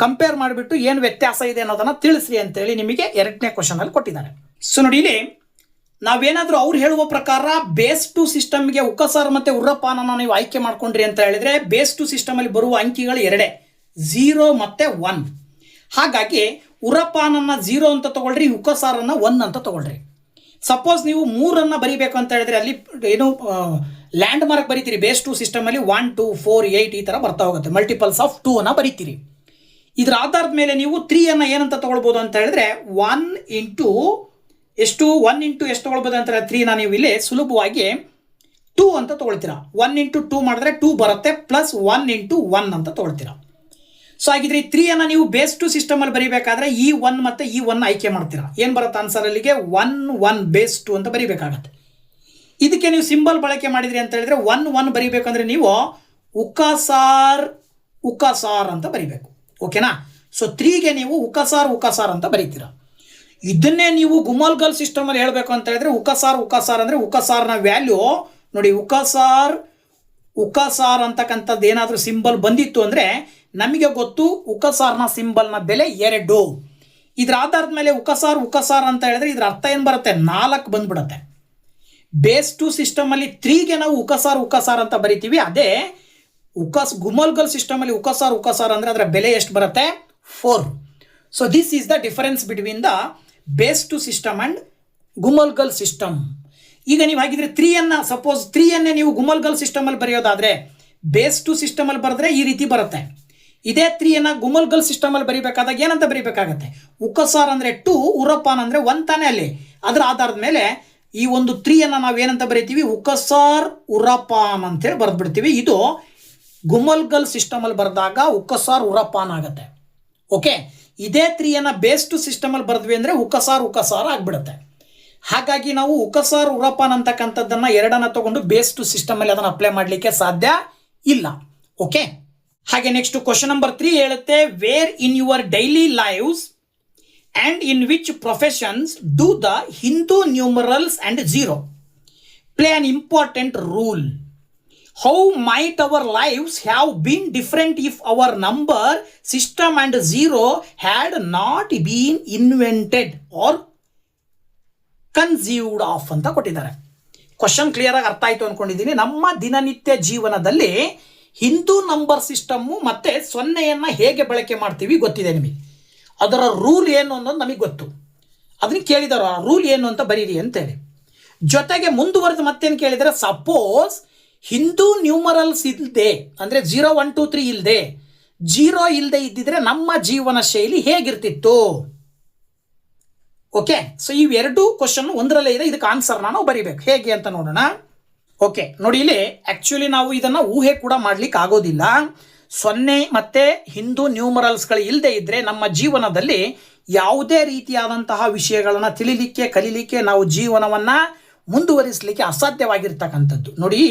ಕಂಪೇರ್ ಮಾಡಿಬಿಟ್ಟು ಏನು ವ್ಯತ್ಯಾಸ ಇದೆ ಅನ್ನೋದನ್ನ ತಿಳಿಸ್ರಿ ಅಂತೇಳಿ ನಿಮಗೆ 2ನೇ ಕ್ವಶನ್ ಅಲ್ಲಿ ಕೊಟ್ಟಿದ್ದಾರೆ. ಸೊ ನೋಡಿ, ಇಲ್ಲಿ ನಾವೇನಾದರೂ ಅವ್ರು ಹೇಳುವ ಪ್ರಕಾರ ಬೇಸ್ ಟು ಸಿಸ್ಟಮ್ಗೆ ಉಕಸಾರ್ ಮತ್ತೆ ಉರಪಾನನ್ನ ನೀವು ಆಯ್ಕೆ ಮಾಡ್ಕೊಂಡ್ರಿ ಅಂತ ಹೇಳಿದ್ರೆ ಬೇಸ್ ಟು ಸಿಸ್ಟಮ್ ಅಲ್ಲಿ ಬರುವ ಅಂಕಿಗಳು 2, 0 ಮತ್ತೆ 1. ಹಾಗಾಗಿ ಉರಪಾನನ್ನ 0 ಅಂತ ತಗೊಳ್ರಿ, ಉಕಸಾರನ್ನ 1 ಅಂತ ತಗೊಳ್ರಿ. ಸಪೋಸ್ ನೀವು 3 ಬರೀಬೇಕು ಅಂತ ಹೇಳಿದ್ರೆ ಅಲ್ಲಿ ಏನು ಲ್ಯಾಂಡ್ ಮಾರ್ಕ್ ಬರೀತೀರಿ. ಬೇಸ್ ಟು ಸಿಸ್ಟಮ್ ಅಲ್ಲಿ 1, 2, 4, 8 ಈ ತರ ಬರ್ತಾ ಹೋಗುತ್ತೆ. ಮಲ್ಟಿಪಲ್ಸ್ ಆಫ್ 2 ಅನ್ನ ಬರೀತೀರಿ. ಇದ್ರ ಆಧಾರದ ಮೇಲೆ ನೀವು 3 ಏನಂತ ತಗೊಳ್ಬೋದು ಅಂತ ಹೇಳಿದ್ರೆ 1 ಇಂಟು ಎಷ್ಟು ತಗೊಳ್ಬೋದು ಅಂತ ಹೇಳಿದ್ರೆ 3 ನೀವು ಇಲ್ಲಿ ಸುಲಭವಾಗಿ 2 ಅಂತ ತಗೊಳ್ತೀರಾ. 1 ಇಂಟು 2 ಮಾಡಿದ್ರೆ 2 ಬರುತ್ತೆ, ಪ್ಲಸ್ 1 ಇಂಟು 1 ಅಂತ ತಗೊಳ್ತೀರಾ. ಸೊ ಹಾಗಿದ್ರೆ ಈ 3 ನೀವು ಬೇಸ್ ಟು ಸಿಸ್ಟಮ್ ಅಲ್ಲಿ ಬರೀಬೇಕಾದ್ರೆ ಈ 1 ಮತ್ತೆ ಈ 1 ಆಯ್ಕೆ ಮಾಡ್ತೀರಾ. ಏನು ಬರುತ್ತೆ ಆನ್ಸರ್ ಅಲ್ಲಿಗೆ 1, 1 ಬೇಸ್ 2 ಅಂತ ಬರೀಬೇಕಾಗತ್ತೆ. ಇದಕ್ಕೆ ನೀವು ಸಿಂಬಲ್ ಬಳಕೆ ಮಾಡಿದ್ರಿ ಅಂತ ಹೇಳಿದ್ರೆ 1, 1 ಬರೀಬೇಕಂದ್ರೆ ನೀವು ಉಕಸಾರ್ ಅಂತ ಬರೀಬೇಕು. ಓಕೆನಾ? ಸೊ 3ಗೆ ನೀವು ಉಕಸಾರ್ ಅಂತ ಬರೀತೀರಾ. ಇದನ್ನೇ ನೀವು ಗುಮಲ್ ಗರ್ಲ್ ಸಿಸ್ಟಮ್ ಅಲ್ಲಿ ಹೇಳಬೇಕು ಅಂತ ಹೇಳಿದ್ರೆ ಉಕಸಾರ್ ಅಂದ್ರೆ ಉಕಸಾರ್ನ ವ್ಯಾಲ್ಯೂ ನೋಡಿ, ಉಕಸಾರ್ ಅಂತಕ್ಕಂಥದ್ದು ಏನಾದರೂ ಸಿಂಬಲ್ ಬಂದಿತ್ತು ಅಂದ್ರೆ ನಮಗೆ ಗೊತ್ತು ಉಕಸಾರ್ನ ಸಿಂಬಲ್ನ ಬೆಲೆ 2. ಇದ್ರ ಆಧಾರದ ಮೇಲೆ ಉಕಸಾರ್ ಅಂತ ಹೇಳಿದ್ರೆ ಇದ್ರ ಅರ್ಥ ಏನು ಬರುತ್ತೆ, 4 ಬಂದ್ಬಿಡುತ್ತೆ. ಬೇಸ್ ಟು ಸಿಸ್ಟಮ್ ಅಲ್ಲಿ 3ಗೆ ನಾವು ಉಕಸಾರ್ ಅಂತ ಬರಿತೀವಿ. ಅದೇ ಗುಮಲ್ ಗರ್ಲ್ ಸಿಸ್ಟಮ್ ಅಲ್ಲಿ ಉಕಸಾರ್ ಅಂದ್ರೆ ಅದರ ಬೆಲೆ ಎಷ್ಟು ಬರುತ್ತೆ, 4. So this is the difference between the base two system and Gumulgal system. ಈಗ ನೀವು ಹಾಗಿದ್ರೆ 3 ನೀವು ಗುಮಲ್ ಗರ್ಲ್ ಸಿಸ್ಟಮ್ ಅಲ್ಲಿ ಬರೆಯೋದಾದ್ರೆ ಬೇಸ್ ಟು ಸಿಸ್ಟಮ್ ಅಲ್ಲಿ ಬರೆದ್ರೆ ಈ ರೀತಿ ಬರುತ್ತೆ. ಇದೇ 3 ಗುಮಲ್ ಗರ್ಲ್ ಸಿಸ್ಟಮ್ ಅಲ್ಲಿ ಬರೀಬೇಕಾದಾಗ ಏನಂತ ಬರೀಬೇಕಾಗತ್ತೆ, ಉಕಸಾರ್ ಅಂದ್ರೆ 2, ಉರಪಾನ್ ಅಂದ್ರೆ 1 ತಾನೇ ಅಲ್ಲಿ. ಅದರ ಆಧಾರದ ಮೇಲೆ ಈ ಒಂದು 3 ನಾವೇನಂತ ಬರೀತೀವಿ, ಉಕಸಾರ್ ಉರಪಾನ್ ಅಂತೇಳಿ ಬರೆದ್ಬಿಡ್ತೀವಿ. ಇದು ಗುಮಲ್ ಗರ್ಲ್ ಸಿಸ್ಟಮ್ ಅಲ್ಲಿ ಬರೆದಾಗ ಉಕಸಾರ್ ಉರಪಾನ್ ಆಗುತ್ತೆ. ಓಕೆ, ಇದೇ 3 ಬೇಸ್ ಟು ಸಿಸ್ಟಮ್ ಅಲ್ಲಿ ಬರೆದ್ವಿ ಅಂದ್ರೆ ಉಕಸಾರ್ ಆಗ್ಬಿಡುತ್ತೆ. ಹಾಗಾಗಿ ನಾವು ಉಕಸಾರ್ ಉರಪಾನ್ ಅಂತಕ್ಕಂಥದ್ದನ್ನ 2 ತಗೊಂಡು ಬೇಸ್ ಟು ಸಿಸ್ಟಮ್ ಅಲ್ಲಿ ಅದನ್ನು ಅಪ್ಲೈ ಮಾಡಲಿಕ್ಕೆ ಸಾಧ್ಯ ಇಲ್ಲ. ಓಕೆ, ಹಾಗೆ ನೆಕ್ಸ್ಟ್ ಕ್ವಶನ್ ನಂಬರ್ 3 ಹೇಳುತ್ತೆ, where in your daily lives and in which professions do the Hindu numerals and 0 play an important role? How might our lives have been different if our number system and 0 had not been invented or conceived of ಅಂತ ಕೊಟ್ಟಿದ್ದಾರೆ. ಕ್ವಶನ್ ಕ್ಲಿಯರ್ ಆಗಿ ಅರ್ಥ ಆಯ್ತು ಅನ್ಕೊಂಡಿದ್ದೀನಿ. ನಮ್ಮ ದಿನನಿತ್ಯ ಜೀವನದಲ್ಲಿ ಹಿಂದೂ ನಂಬರ್ ಸಿಸ್ಟಮ್ಮು ಮತ್ತೆ 0 ಹೇಗೆ ಬಳಕೆ ಮಾಡ್ತೀವಿ ಗೊತ್ತಿದೆ ನಿಮಗೆ. ಅದರ ರೂಲ್ ಏನು ಅನ್ನೋದು ನಮಗೆ ಗೊತ್ತು. ಅದನ್ನ ಕೇಳಿದಾರ ಆ ರೂಲ್ ಏನು ಅಂತ ಬರೀರಿ ಅಂತೇಳಿ. ಜೊತೆಗೆ ಮುಂದುವರೆದು ಮತ್ತೇನು ಕೇಳಿದರೆ, ಸಪೋಸ್ ಹಿಂದೂ ನ್ಯೂಮರಲ್ಸ್ ಇಲ್ಲದೆ ಅಂದರೆ 0, 1, 2, 3 ಇಲ್ಲದೆ 0 ಇಲ್ಲದೆ ಇದ್ದಿದ್ರೆ ನಮ್ಮ ಜೀವನ ಶೈಲಿ ಹೇಗಿರ್ತಿತ್ತು. ಓಕೆ, ಸೊ ಇವೆರಡು ಕ್ವಶನ್ ಒಂದರಲ್ಲೇ ಇದೆ. ಇದಕ್ಕೆ ಆನ್ಸರ್ನ ನಾವು ಬರೀಬೇಕು. ಹೇಗೆ ಅಂತ ನೋಡೋಣ. ಓಕೆ ನೋಡಿ, ಇಲ್ಲಿ ಆ್ಯಕ್ಚುಲಿ ನಾವು ಇದನ್ನು ಊಹೆ ಕೂಡ ಮಾಡ್ಲಿಕ್ಕೆ ಆಗೋದಿಲ್ಲ. 0 ಮತ್ತೆ ಹಿಂದೂ ನ್ಯೂಮರಲ್ಸ್ಗಳು ಇಲ್ಲದೆ ಇದ್ದರೆ ನಮ್ಮ ಜೀವನದಲ್ಲಿ ಯಾವುದೇ ರೀತಿಯಾದಂತಹ ವಿಷಯಗಳನ್ನು ತಿಳಿಲಿಕ್ಕೆ ಕಲಿಲಿಕ್ಕೆ ನಾವು ಜೀವನವನ್ನು ಮುಂದುವರಿಸಲಿಕ್ಕೆ ಅಸಾಧ್ಯವಾಗಿರ್ತಕ್ಕಂಥದ್ದು. ನೋಡಿ,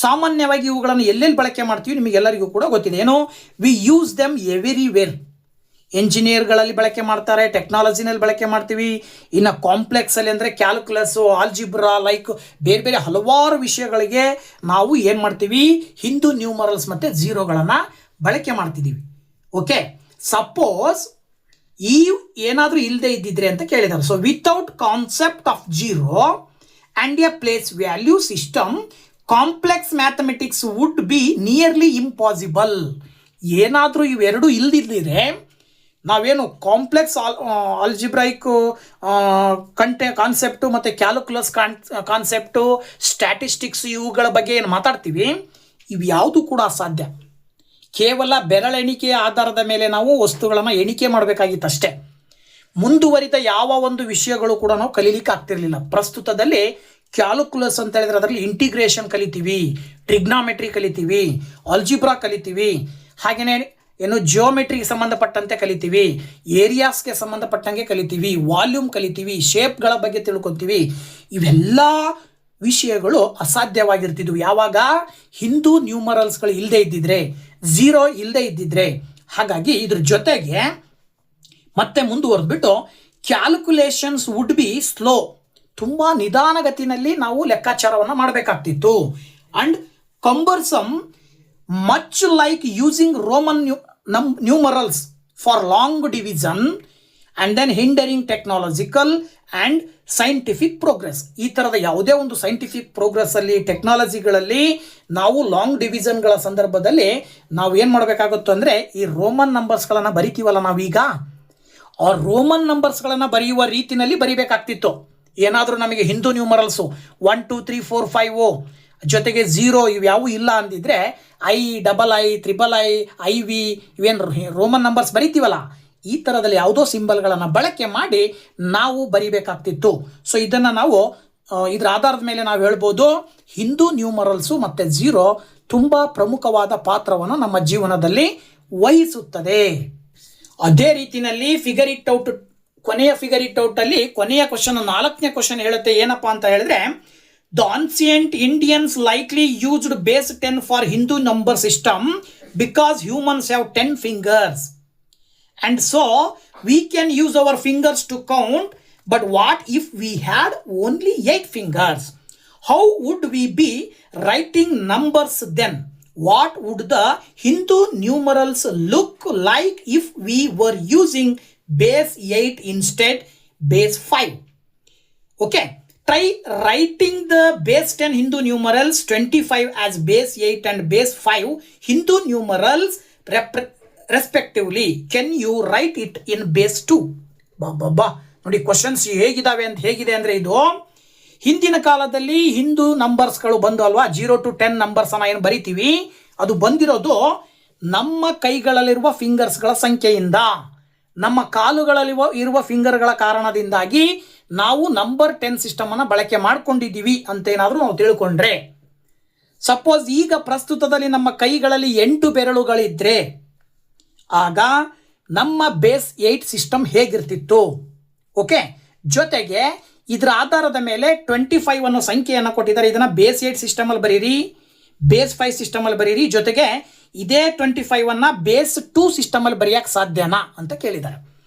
ಸಾಮಾನ್ಯವಾಗಿ ಇವುಗಳನ್ನು ಎಲ್ಲೆಲ್ಲಿ ಬಳಕೆ ಮಾಡ್ತೀವಿ ನಿಮಗೆಲ್ಲರಿಗೂ ಕೂಡ ಗೊತ್ತಿದೆ. ಏನೋ ವಿ ಯೂಸ್ ದೆಮ್ ಎವ್ರಿವೇರ್. ಎಂಜಿನಿಯರ್ಗಳಲ್ಲಿ ಬಳಕೆ ಮಾಡ್ತಾರೆ, ಟೆಕ್ನಾಲಜಿನಲ್ಲಿ ಬಳಕೆ ಮಾಡ್ತೀವಿ. ಇನ್ನು ಕಾಂಪ್ಲೆಕ್ಸಲ್ಲಿ ಅಂದರೆ ಕ್ಯಾಲ್ಕುಲಸ್ಸು, ಆಲ್ಜಿಬ್ರಾ ಲೈಕ್ ಬೇರೆ ಬೇರೆ ಹಲವಾರು ವಿಷಯಗಳಿಗೆ ನಾವು ಏನು ಮಾಡ್ತೀವಿ, ಹಿಂದೂ ನ್ಯೂಮರಲ್ಸ್ ಮತ್ತು 0ಗಳನ್ನು ಬಳಕೆ ಮಾಡ್ತಿದ್ದೀವಿ. ಓಕೆ, ಸಪೋಸ್ ಈ ಏನಾದರೂ ಇಲ್ಲದೆ ಇದ್ದಿದ್ರೆ ಅಂತ ಕೇಳಿದ್ದಾರೆ. So without concept of 0 and A place value system complex mathematics would be nearly impossible. ಏನಾದರೂ ಇವೆರಡು ಇಲ್ದಿದ್ದರೆ ನಾವೇನು ಕಾಂಪ್ಲೆಕ್ಸ್ ಆಲ್ಜಿಬ್ರೈಕ್ ಕಾನ್ಸೆಪ್ಟು ಮತ್ತು ಕ್ಯಾಲ್ಕುಲಸ್ ಕಾನ್ಸೆಪ್ಟು, ಸ್ಟ್ಯಾಟಿಸ್ಟಿಕ್ಸ್ ಇವುಗಳ ಬಗ್ಗೆ ಏನು ಮಾತಾಡ್ತೀವಿ, ಇವು ಯಾವುದು ಕೂಡ ಅಸಾಧ್ಯ. ಕೇವಲ ಬೆರಳೆಣಿಕೆಯ ಆಧಾರದ ಮೇಲೆ ನಾವು ವಸ್ತುಗಳನ್ನು ಎಣಿಕೆ ಮಾಡಬೇಕಾಗಿತ್ತು ಅಷ್ಟೇ. ಮುಂದುವರಿದ ಯಾವ ಒಂದು ವಿಷಯಗಳು ಕೂಡ ನಾವು ಕಲೀಲಿಕ್ಕೆ ಆಗ್ತಿರ್ಲಿಲ್ಲ. ಪ್ರಸ್ತುತದಲ್ಲಿ ಕ್ಯಾಲ್ಕುಲಸ್ ಅಂತ ಹೇಳಿದ್ರೆ ಅದರಲ್ಲಿ ಇಂಟಿಗ್ರೇಷನ್ ಕಲಿತೀವಿ, ಟ್ರಿಗ್ನಾಮೆಟ್ರಿ ಕಲಿತೀವಿ, ಆಲ್ಜಿಬ್ರಾ ಕಲಿತೀವಿ, ಹಾಗೆಯೇ ಏನು ಜಿಯೋಮೆಟ್ರಿಗೆ ಸಂಬಂಧಪಟ್ಟಂತೆ ಕಲಿತೀವಿ, ಏರಿಯಾಸ್ಗೆ ಸಂಬಂಧಪಟ್ಟಂಗೆ ಕಲಿತೀವಿ, ವಾಲ್ಯೂಮ್ ಕಲಿತೀವಿ, ಶೇಪ್ಗಳ ಬಗ್ಗೆ ತಿಳ್ಕೊತೀವಿ. ಇವೆಲ್ಲ ವಿಷಯಗಳು ಅಸಾಧ್ಯವಾಗಿರ್ತಿದ್ವು ಯಾವಾಗ ಹಿಂದೂ ನ್ಯೂಮರಲ್ಸ್ಗಳು ಇಲ್ಲದೆ ಇದ್ದಿದ್ರೆ, ಝೀರೋ ಇಲ್ಲದೆ ಇದ್ದಿದ್ರೆ. ಹಾಗಾಗಿ ಇದ್ರ ಜೊತೆಗೆ ಮತ್ತೆ ಮುಂದುವರೆದ್ಬಿಟ್ಟು ಕ್ಯಾಲ್ಕುಲೇಷನ್ಸ್ ವುಡ್ ಬಿ ಸ್ಲೋ, ತುಂಬ ನಿಧಾನಗತಿನಲ್ಲಿ ನಾವು ಲೆಕ್ಕಾಚಾರವನ್ನು ಮಾಡಬೇಕಾಗ್ತಿತ್ತು. And cumbersome much like using Roman numerals for long division and then hindering technological and scientific progress. ಈ ಥರದ ಯಾವುದೇ ಒಂದು ಸೈಂಟಿಫಿಕ್ ಪ್ರೋಗ್ರೆಸ್ಸಲ್ಲಿ, ಟೆಕ್ನಾಲಜಿಗಳಲ್ಲಿ ನಾವು ಲಾಂಗ್ ಡಿವಿಷನ್ಗಳ ಸಂದರ್ಭದಲ್ಲಿ ನಾವು ಏನು ಮಾಡಬೇಕಾಗುತ್ತೋ ಅಂದರೆ ಈ ರೋಮನ್ ನಂಬರ್ಸ್ಗಳನ್ನು ಬರಿತೀವಲ್ಲ ನಾವೀಗ, ಆ ರೋಮನ್ ನಂಬರ್ಸ್ಗಳನ್ನು ಬರೆಯುವ ರೀತಿಯಲ್ಲಿ ಬರಿಬೇಕಾಗ್ತಿತ್ತು. ಏನಾದರೂ ನಮಗೆ ಹಿಂದೂ ನ್ಯೂಮರಲ್ಸು 1 2 3 4 5 ಜೊತೆಗೆ 0 ಇವ್ಯಾವೂ ಇಲ್ಲ ಅಂದಿದ್ರೆ I, II, III, IV ಇವೇನು ರೋಮನ್ ನಂಬರ್ಸ್ ಬರಿತೀವಲ್ಲ, ಈ ಥರದಲ್ಲಿ ಯಾವುದೋ ಸಿಂಬಲ್ಗಳನ್ನು ಬಳಕೆ ಮಾಡಿ ನಾವು ಬರಿಬೇಕಾಗ್ತಿತ್ತು. ಸೊ ಇದನ್ನು ನಾವು ಇದರ ಆಧಾರದ ಮೇಲೆ ನಾವು ಹೇಳ್ಬೋದು ಹಿಂದೂ ನ್ಯೂಮರಲ್ಸು ಮತ್ತು 0 ತುಂಬ ಪ್ರಮುಖವಾದ ಪಾತ್ರವನ್ನು ನಮ್ಮ ಜೀವನದಲ್ಲಿ ವಹಿಸುತ್ತದೆ. ಅದೇ ರೀತಿಯಲ್ಲಿ ಫಿಗರ್ ಇಟ್ ಔಟ್, ಕೊನೆಯ ಫಿಗರ್ ಇಟ್ ಔಟಲ್ಲಿ ಕೊನೆಯ ಕ್ವಶನ್ 4ನೇ ಕ್ವಶನ್ ಹೇಳುತ್ತೆ. ಏನಪ್ಪ ಅಂತ ಹೇಳಿದ್ರೆ, the ancient Indians likely used base 10 for Hindu number system because humans have 10 fingers and so we can use our fingers to count, but what if we had only 8 fingers? How would we be writing numbers then? What would the Hindu numerals look like if we were using base 8 instead base 5? Okay, try writing the base 10 Hindu numerals 25 as base 8 and base 5 Hindu numerals respectively. Can you write it in base 2? ಬಾ ನೋಡಿ ಕ್ವಶನ್ಸ್ ಹೇಗಿದೆ ಅಂದರೆ ಇದು ಹಿಂದಿನ ಕಾಲದಲ್ಲಿ ಹಿಂದೂ ನಂಬರ್ಸ್ಗಳು ಬಂದು ಅಲ್ವಾ, 0 to 10 ನಂಬರ್ಸನ್ನು ಏನು ಬರಿತೀವಿ ಅದು ಬಂದಿರೋದು ನಮ್ಮ ಕೈಗಳಲ್ಲಿರುವ ಫಿಂಗರ್ಸ್ಗಳ ಸಂಖ್ಯೆಯಿಂದ, ನಮ್ಮ ಕಾಲುಗಳಲ್ಲಿ ಇರುವ ಫಿಂಗರ್ಗಳ ಕಾರಣದಿಂದಾಗಿ ನಾವು ನಂಬರ್ 10 ಸಿಸ್ಟಮನ್ನು ಬಳಕೆ ಮಾಡ್ಕೊಂಡಿದ್ದೀವಿ ಅಂತೇನಾದರೂ ನಾವು ತಿಳ್ಕೊಂಡ್ರೆ, ಸಪೋಸ್ ಈಗ ಪ್ರಸ್ತುತದಲ್ಲಿ ನಮ್ಮ ಕೈಗಳಲ್ಲಿ 8 ಬೆರಳುಗಳಿದ್ರೆ ಆಗ ನಮ್ಮ ಬೇಸ್ 8 ಸಿಸ್ಟಮ್ ಹೇಗಿರ್ತಿತ್ತು. ಓಕೆ, ಜೊತೆಗೆ ಇದರ ಆಧಾರದ ಮೇಲೆ 25 ಅನ್ನೋ ಸಂಖ್ಯೆಯನ್ನು ಕೊಟ್ಟಿದ್ದಾರೆ. ಇದನ್ನು ಬೇಸ್ 8 ಸಿಸ್ಟಮಲ್ಲಿ ಬರೀರಿ, ಬೇಸ್ 5 ಸಿಸ್ಟಮಲ್ಲಿ ಬರೀರಿ, ಜೊತೆಗೆ ಇದೇ 25 ಬೇಸ್ 2 ಸಿಸ್ಟಮಲ್ಲಿ ಬರೆಯೋಕ್ಕೆ ಸಾಧ್ಯನಾ ಅಂತ ಕೇಳಿದ್ದಾರೆ.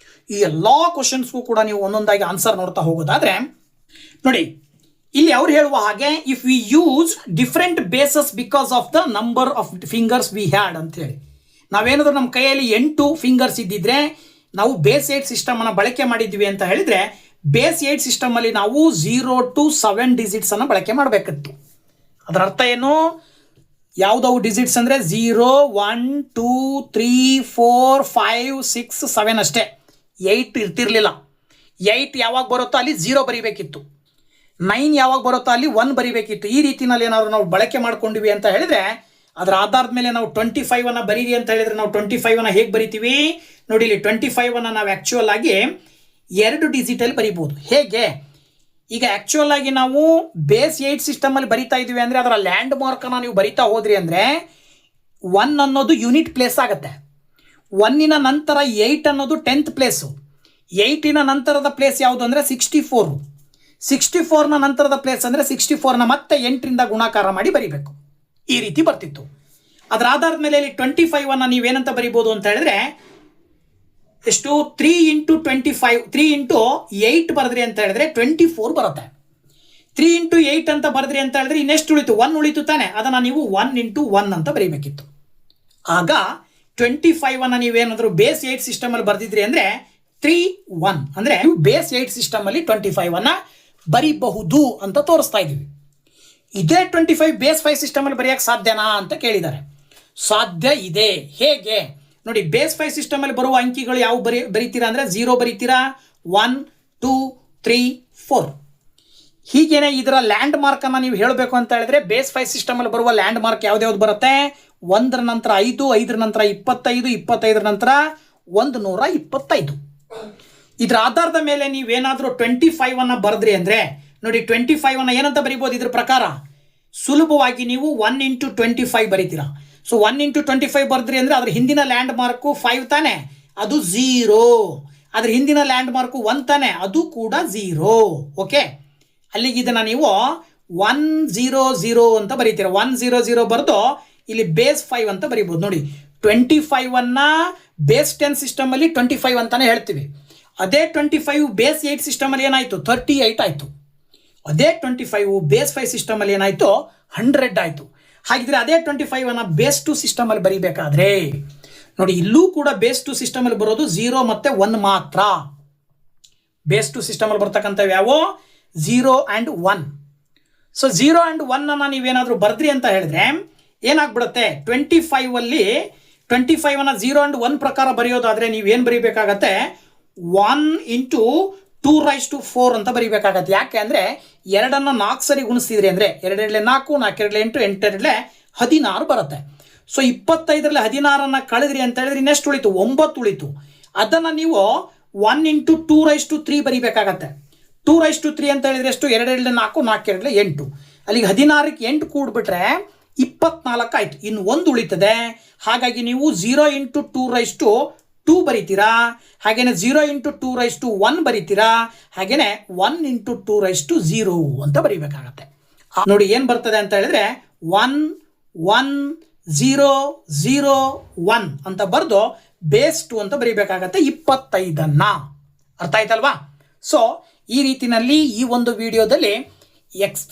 ಈ ಎಲ್ಲ ಕ್ವಶನ್ಸ್ಗೂ ಕೂಡ ನೀವು ಒಂದೊಂದಾಗಿ ಆನ್ಸರ್ ನೋಡ್ತಾ ಹೋಗೋದಾದರೆ ನೋಡಿ, ಇಲ್ಲಿ ಅವ್ರು ಹೇಳುವ ಹಾಗೆ if we use different basis because of the number of fingers we had ಅಂತೇಳಿ, ನಾವೇನಾದರೂ ನಮ್ಮ ಕೈಯಲ್ಲಿ 8 ಫಿಂಗರ್ಸ್ ಇದ್ದಿದ್ರೆ ನಾವು ಬೇಸ್ 8 ಸಿಸ್ಟಮನ್ನು ಬಳಕೆ ಮಾಡಿದ್ವಿ ಅಂತ ಹೇಳಿದರೆ, ಬೇಸ್ 8 ಸಿಸ್ಟಮಲ್ಲಿ ನಾವು 0 to 7 ಡಿಜಿಟ್ಸನ್ನು ಬಳಕೆ ಮಾಡಬೇಕಿತ್ತು. ಅದರ ಅರ್ಥ ಏನು, ಯಾವುದವು ಡಿಜಿಟ್ಸ್ ಅಂದರೆ 0 1 2 3 4 5 6 7 ಅಷ್ಟೇ, 8 ಇರ್ತಿರ್ಲಿಲ್ಲ. 8 ಯಾವಾಗ ಬರುತ್ತೋ ಅಲ್ಲಿ 0 ಬರಿಬೇಕಿತ್ತು, 9 ಯಾವಾಗ ಬರುತ್ತೋ ಅಲ್ಲಿ 1 ಬರಿಬೇಕಿತ್ತು. ಈ ರೀತಿಯಲ್ಲಿ ಏನಾದರೂ ನಾವು ಬಳಕೆ ಮಾಡ್ಕೊಂಡಿವಿ ಅಂತ ಹೇಳಿದರೆ ಅದರ ಆಧಾರದ ಮೇಲೆ ನಾವು 25 ಬರೀರಿ ಅಂತ ಹೇಳಿದರೆ ನಾವು 25 ಹೇಗೆ ಬರಿತೀವಿ ನೋಡಿ, ಇಲ್ಲಿ 25 ನಾವು ಆ್ಯಕ್ಚುಯಲ್ ಆಗಿ 2 ಡಿಜಿಟಲ್ಲಿ ಬರಿಬೋದು. ಹೇಗೆ, ಈಗ ಆ್ಯಕ್ಚುಯಲ್ ಆಗಿ ನಾವು ಬೇಸ್ 8 ಸಿಸ್ಟಮಲ್ಲಿ ಬರಿತಾ ಇದ್ದೀವಿ ಅಂದರೆ ಅದರ ಲ್ಯಾಂಡ್ ಮಾರ್ಕನ್ನು ನೀವು ಬರಿತಾ ಹೋದ್ರಿ ಅಂದರೆ 1 ಅನ್ನೋದು ಯೂನಿಟ್ ಪ್ಲೇಸ್ ಆಗುತ್ತೆ, 1ನ ನಂತರ 8 ಅನ್ನೋದು 10th ಪ್ಲೇಸು, 8ನ ನಂತರದ ಪ್ಲೇಸ್ ಯಾವುದು ಅಂದರೆ 64, 64ನ ನಂತರದ ಪ್ಲೇಸ್ ಅಂದರೆ 64ನ ಮತ್ತೆ 8ರಿಂದ ಗುಣಾಕಾರ ಮಾಡಿ ಬರಿಬೇಕು. ಈ ರೀತಿ ಬರ್ತಿತ್ತು. ಅದರ ಆಧಾರದ ಮೇಲೆ ಇಲ್ಲಿ 25 ನೀವೇನಂತ ಬರಿಬೋದು ಅಂತ ಹೇಳಿದ್ರೆ ಎಷ್ಟು, 3 into 25 3 into 8 ಬರೆದ್ರಿ ಅಂತ ಹೇಳಿದ್ರೆ 24 ಬರುತ್ತೆ. 3 into 8 ಅಂತ ಬರೆದ್ರಿ ಅಂತ ಹೇಳಿದ್ರೆ ಇನ್ನೆಷ್ಟು ಉಳಿತು, 1 ಉಳಿತು ತಾನೆ, ಅದನ್ನು ನೀವು 1 into 1 ಅಂತ ಬರೀಬೇಕಿತ್ತು. ಆಗ 25 ನೀವೇನಾದರೂ ಬೇಸ್ 8 ಸಿಸ್ಟಮಲ್ಲಿ ಬರೆದಿದ್ರಿ ಅಂದರೆ 3 1 ಅಂದರೆ ಬೇಸ್ 8 ಸಿಸ್ಟಮಲ್ಲಿ 25 ಬರೀಬಹುದು ಅಂತ ತೋರಿಸ್ತಾ ಇದ್ದೀವಿ. ಇದೇ 25 ಬೇಸ್ 5 ಸಿಸ್ಟಮಲ್ಲಿ ಬರೆಯೋಕ್ಕೆ ಸಾಧ್ಯನಾ ಅಂತ ಕೇಳಿದ್ದಾರೆ. ಸಾಧ್ಯ ಇದೆ. ಹೇಗೆ ನೋಡಿ, ಬೇಸ್ 5 ಸಿಸ್ಟಮಲ್ಲಿ ಬರುವ ಅಂಕಿಗಳು ಯಾವ ಬರೀತೀರಾ ಅಂದರೆ 0 ಬರೀತೀರಾ, 1 2 3 4 ಹೀಗೇನೆ. ಇದರ ಲ್ಯಾಂಡ್ ಮಾರ್ಕನ್ನು ನೀವು ಹೇಳಬೇಕು ಅಂತ ಹೇಳಿದ್ರೆ ಬೇಸ್ 5 ಸಿಸ್ಟಮಲ್ಲಿ ಬರುವ ಲ್ಯಾಂಡ್ ಮಾರ್ಕ್ ಯಾವ್ದು ಬರುತ್ತೆ, 1ರ ನಂತರ 5, 5ರ ನಂತರ 25, 25ರ ನಂತರ 125. ಇದರ ಆಧಾರದ ಮೇಲೆ ನೀವೇನಾದರೂ 25 ಬರೆದ್ರಿ ಅಂದರೆ ನೋಡಿ, 25 ಏನಂತ ಬರಿಬೋದು, ಇದ್ರ ಪ್ರಕಾರ ಸುಲಭವಾಗಿ ನೀವು 1 into 25 ಬರೀತೀರಾ. ಸೊ 1 ಇಂಟು 25 ಬರ್ದ್ರಿ ಅಂದರೆ ಅದ್ರ ಹಿಂದಿನ ಲ್ಯಾಂಡ್ ಮಾರ್ಕು 5 ತಾನೆ, ಅದು 0. ಅದ್ರ ಹಿಂದಿನ ಲ್ಯಾಂಡ್ ಮಾರ್ಕು 1 ತಾನೆ, ಅದು ಕೂಡ 0. ಓಕೆ, ಅಲ್ಲಿಗೆ ಇದನ್ನು ನೀವು 100 ಅಂತ ಬರೀತೀರ. 100 ಬರೆದು ಇಲ್ಲಿ ಬೇಸ್ 5 ಅಂತ ಬರೀಬೋದು. ನೋಡಿ, 25 ಬೇಸ್ 10 ಸಿಸ್ಟಮಲ್ಲಿ 25 ಅಂತಾನೆ ಹೇಳ್ತೀವಿ. ಅದೇ 25 ಬೇಸ್ 8 ಸಿಸ್ಟಮಲ್ಲಿ ಏನಾಯಿತು, 38 ಆಯಿತು. ಅದೇ 25 ಬೇಸ್ 5 ಸಿಸ್ಟಮಲ್ಲಿ ಏನಾಯಿತು, 100 ಆಯಿತು. ಹಾಗಿದ್ರೆ ಅದೇ 25 ಬೇಸ್ 2 ಸಿಸ್ಟಮಲ್ಲಿ ಬರೀಬೇಕಾದ್ರೆ ನೋಡಿ, ಇಲ್ಲೂ ಕೂಡ ಬೇಸ್ 2 ಸಿಸ್ಟಮಲ್ಲಿ ಬರೋದು 0 ಮತ್ತು 1 ಮಾತ್ರ. Base 2 ಸಿಸ್ಟಮಲ್ಲಿ ಬರ್ತಕ್ಕಂಥವು ಯಾವೋ 0 and 1. ಸೊ 0 ಆ್ಯಂಡ್ 1 ನೀವೇನಾದರೂ ಬರ್ದ್ರಿ ಅಂತ ಹೇಳಿದ್ರೆ ಏನಾಗ್ಬಿಡುತ್ತೆ, 25 0 ಆ್ಯಂಡ್ 1 ಪ್ರಕಾರ ಬರೆಯೋದಾದರೆ ನೀವೇನು ಬರೀಬೇಕಾಗತ್ತೆ, 1 ಇಂಟು 2⁴ ಅಂತ ಬರೀಬೇಕಾಗತ್ತೆ. ಯಾಕೆ ಅಂದರೆ 2 4 ಸರಿ ಗುಣಿಸ್ತಿದ್ರಿ ಅಂದರೆ 2 4 4 8 8 16 ಬರುತ್ತೆ. ಸೊ 25ರಲ್ಲಿ 16 ಕಳೆದ್ರಿ ಅಂತ ಹೇಳಿದ್ರೆ ಇನ್ನೆಷ್ಟು ಉಳಿತು, 9 ಉಳಿತು. ಅದನ್ನು ನೀವು 1 ಇಂಟು 2⁻3 ಬರೀಬೇಕಾಗತ್ತೆ. 2⁻3 ಅಂತ ಹೇಳಿದ್ರೆ ಎಷ್ಟು, 2 4 4 8. ಅಲ್ಲಿಗೆ 16ಕ್ಕೆ 8 ಕೂಡ್ಬಿಟ್ರೆ 24 ಆಯಿತು. ಇನ್ನು 1 ಉಳಿತದೆ. ಹಾಗಾಗಿ ನೀವು 0 ಇಂಟು 2⁻2 ಬರೀತೀರಾ, ಹಾಗೇನೆ 0 ಇಂಟು 2⁻1 ಬರೀತೀರಾ, ಹಾಗೇನೆ 1 ಇಂಟು 2⁻0 ಅಂತ ಬರೀಬೇಕಾಗತ್ತೆ. ನೋಡಿ ಏನು ಬರ್ತದೆ ಅಂತ ಹೇಳಿದ್ರೆ 1 1 0 0 1 ಅಂತ ಬರೆದು ಬೇಸ್ 2 ಅಂತ ಬರೀಬೇಕಾಗತ್ತೆ 25. ಅರ್ಥ ಆಯ್ತಲ್ವಾ? ಸೊ ಈ ರೀತಿನಲ್ಲಿ ಈ ಒಂದು ವಿಡಿಯೋದಲ್ಲಿ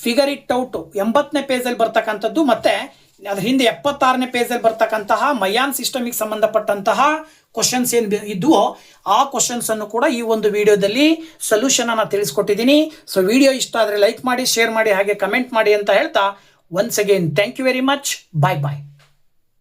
ಫಿಗರ್ ಇಟ್ ಔಟ್ 80ನೇ ಪೇಜಲ್ಲಿ ಬರ್ತಕ್ಕಂಥದ್ದು ಮತ್ತು ಅದ್ರ ಹಿಂದೆ 76ನೇ ಪೇಜಲ್ಲಿ ಬರ್ತಕ್ಕಂತಹ ಮಯಾನ್ ಸಿಸ್ಟಮಿಗೆ ಸಂಬಂಧಪಟ್ಟಂತಹ ಕ್ವಶನ್ಸ್ ಏನು ಇದ್ವೋ ಆ ಕ್ವಶನ್ಸನ್ನು ಕೂಡ ಈ ಒಂದು ವಿಡಿಯೋದಲ್ಲಿ ಸೊಲ್ಯೂಷನನ್ನು ತಿಳಿಸ್ಕೊಟ್ಟಿದ್ದೀನಿ. ಸೊ ವಿಡಿಯೋ ಇಷ್ಟ ಆದರೆ ಲೈಕ್ ಮಾಡಿ, ಶೇರ್ ಮಾಡಿ, ಹಾಗೆ ಕಮೆಂಟ್ ಮಾಡಿ ಅಂತ ಹೇಳ್ತಾ once again thank you very much. Bye bye.